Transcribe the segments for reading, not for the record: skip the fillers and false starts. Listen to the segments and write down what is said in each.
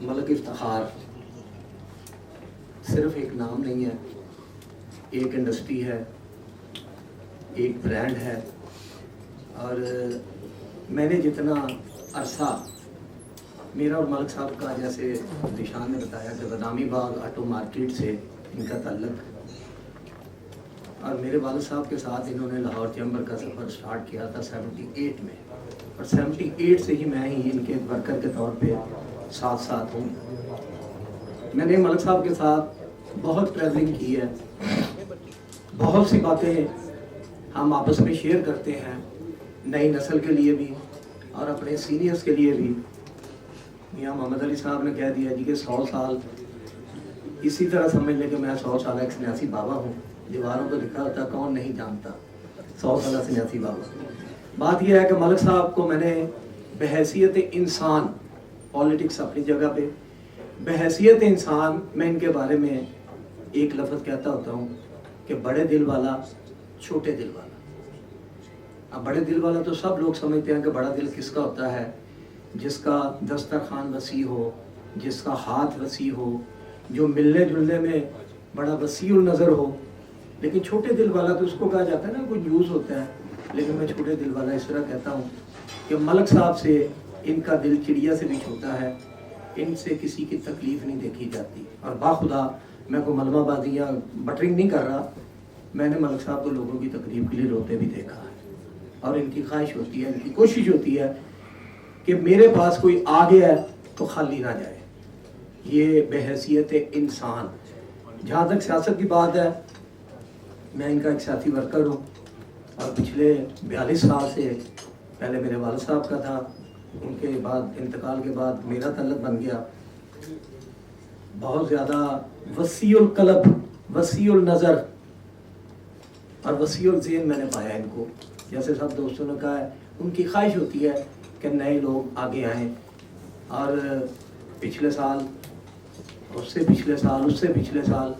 मलक इफ्तिखार सिर्फ एक नाम नहीं है, एक इंडस्ट्री है, एक ब्रांड है। और मैंने जितना अरसा मेरा और मलक साहब का, जैसे दिशान ने बताया कि बदामी बाग ऑटो मार्केट से इनका ताल्लुक, और मेरे वालिद साहब के साथ इन्होंने लाहौर चैम्बर का सफ़र स्टार्ट किया था 78 में, और 78 से ही मैं ही इनके वर्कर के तौर पे साथ साथ हूँ। मैंने मलक साहब के साथ बहुत ट्रैवलिंग की है, बहुत सी बातें हम आपस में शेयर करते हैं, नई नस्ल के लिए भी और अपने सीनियर्स के लिए भी। मियाँ मोहम्मद अली साहब ने कह दिया जी कि 100 साल इसी तरह समझ लें कि मैं 100 साल एक सन्यासी बाबा हूँ। दीवारों पर लिखा होता कौन नहीं जानता 100 साल सन्यासी बाबा। बात यह है कि मलक साहब को मैंने बहैसियत इंसान, पॉलिटिक्स अपनी जगह पे, बहैसियत इंसान मैं इनके बारे में एक लफ्ज़ कहता होता हूँ कि बड़े दिल वाला, छोटे दिल वाला। अब बड़े दिल वाला तो सब लोग समझते हैं कि बड़ा दिल किसका होता है, जिसका दस्तरखान वसी हो, जिसका हाथ वसी हो, जो मिलने जुलने में बड़ा वसीउल नज़र हो। लेकिन छोटे दिल वाला तो उसको कहा जाता है ना, कोई यूज़ होता है। लेकिन मैं छोटे दिल वाला इस तरह कहता हूँ कि मलक साहब से इनका दिल चिड़िया से भी छोटा है, इनसे किसी की तकलीफ़ नहीं देखी जाती। और बाखुदा मैं कोई मलमाबाजी या बटरिंग नहीं कर रहा, मैंने मलक साहब को लोगों की तकलीफ़ के लिए रोते भी देखा है। और इनकी ख्वाहिश होती है, इनकी कोशिश होती है कि मेरे पास कोई आ गया है तो खाली ना जाए। ये बहैसियत इंसान। जहाँ तक सियासत की बात है, मैं इनका एक साथी वर्कर हूँ, और पिछले 42 साल से पहले मेरे वालिद साहब का था, उनके बाद इंतकाल के बाद मेरा तल्लुक बन गया। बहुत ज़्यादा वसीउल कल्ब, वसीउल नज़र और वसीउल ज़हन मैंने पाया इनको। जैसे सब दोस्तों ने कहा है, उनकी ख्वाहिश होती है कि नए लोग आगे आएँ। और पिछले साल, उससे पिछले साल, उससे पिछले साल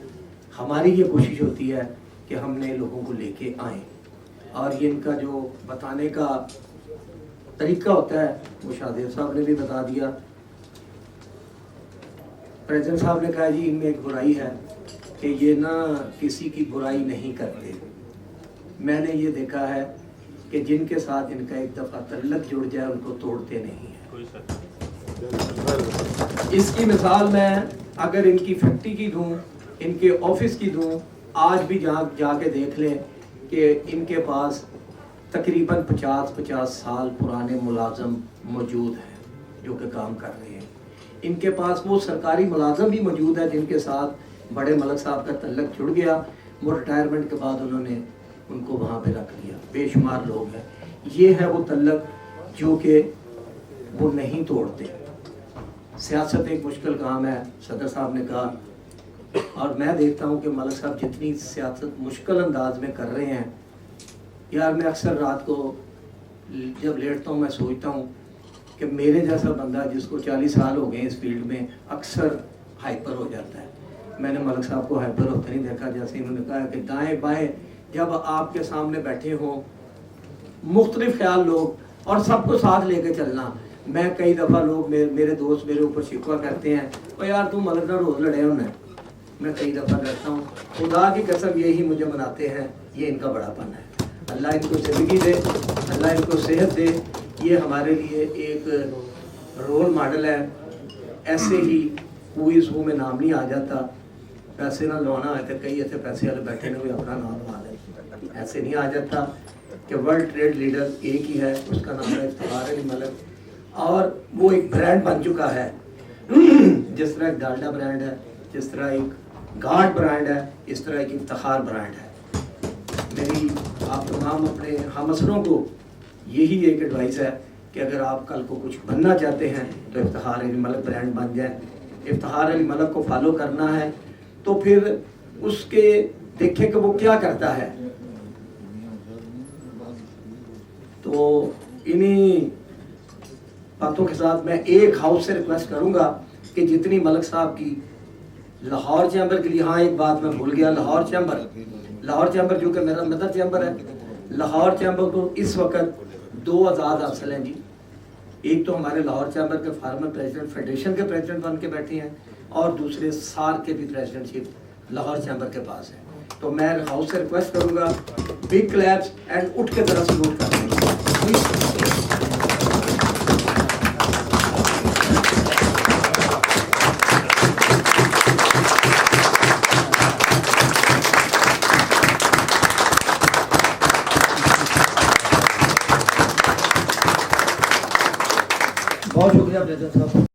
हमारी ये कोशिश होती है कि हम नए लोगों को लेके आएँ। और ये इनका जो बताने का तरीका होता है वो शाहदेव साहब ने भी बता दिया। प्रेसिडेंट साहब ने कहा जी इनमें एक बुराई है कि ये ना किसी की बुराई नहीं करते। मैंने ये देखा है कि जिनके साथ इनका एक दफ़ा तल्लुक जुड़ जाए उनको तोड़ते नहीं है। इसकी मिसाल मैं अगर इनकी फैक्ट्री की दूँ, इनके ऑफिस की दूँ, आज भी जहाँ जाके देख लें कि इनके पास तकरीबन 50 साल पुराने मुलाजम मौजूद हैं जो कि काम कर रहे हैं। इनके पास वो सरकारी मुलाजम भी मौजूद है जिनके साथ बड़े मलक साहब का तल्लुक जुड़ गया। वो रिटायरमेंट के बाद उन्होंने उनको वहाँ पे रख लिया। बेशुमार लोग हैं। ये है वो तल्लुक जो कि वो नहीं तोड़ते। सियासत एक मुश्किल काम है, सदर साहब ने कहा, और मैं देखता हूँ कि मलक साहब जितनी सियासत मुश्किल अंदाज में कर रहे हैं, यार मैं अक्सर रात को जब लेटता हूँ मैं सोचता हूँ कि मेरे जैसा बंदा जिसको 40 साल हो गए इस फील्ड में अक्सर हाइपर हो जाता है। मैंने मलक साहब को हाइपर होते नहीं देखा। जैसे इन्होंने कहा कि दाएं बाएं जब आपके सामने बैठे हों मुख्तलिफ ख्याल लोग और सबको साथ लेके चलना। मैं कई दफ़ा लोग मेरे दोस्त मेरे ऊपर शिकवा करते हैं, और यार तुम मलक ना रोज़ लड़े होना है। मैं कई दफ़ा लड़ता हूँ, खुदा की कसम यही मुझे मनाते हैं। ये इनका बड़ापन है। अल्लाह इनको ज़िंदगी दे, अल्लाह इनको सेहत दे। ये हमारे लिए एक रोल मॉडल है। ऐसे ही हुई में नाम नहीं आ जाता, पैसे ना लौना है तो कई ऐसे पैसे वाले बैठे ने भी अपना नाम ला लें। ऐसे नहीं आ जाता कि वर्ल्ड ट्रेड लीडर एक ही है, उसका नाम है इफ्तिखार अली मलक, और वो एक ब्रांड बन चुका है। जिस तरह एक डाल्डा ब्रांड है, जिस तरह एक गार्ड ब्रांड है, इस तरह एक इफ्तिखार ब्रांड है। मेरी आप तमाम अपने हमअसरों को यही एक एडवाइस है कि अगर आप कल को कुछ बनना चाहते हैं तो इफ्तिखार अली मलक ब्रांड बन जाए। इफ्तिखार अली मलक को फॉलो करना है तो फिर उसके देखें कि वो क्या करता है। तो इन्हीं बातों के साथ मैं एक हाउस से रिक्वेस्ट करूंगा कि जितनी मलक साहब की लाहौर चैम्बर के लिए, हाँ एक बात मैं भूल गया, लाहौर चैम्बर जो कि मेरा मदर चैम्बर है, लाहौर चैम्बर को इस वक्त 2 आज़ाद हासिल हैं जी। ایک تو ہمارے لاہور چیمبر کے فارمر پریزیڈنٹ فیڈریشن کے پریزیڈنٹ بن کے بیٹھے ہیں اور دوسرے سار کے بھی پریزیڈنٹ شپ لاہور چیمبر کے پاس ہے. تو میں ہاؤس سے ریکویسٹ کروں گا بگ کلیپس اینڈ اٹھ کے ذرا سلوٹ کر دیں. بہت شکریہ پریزیڈنٹ صاحب.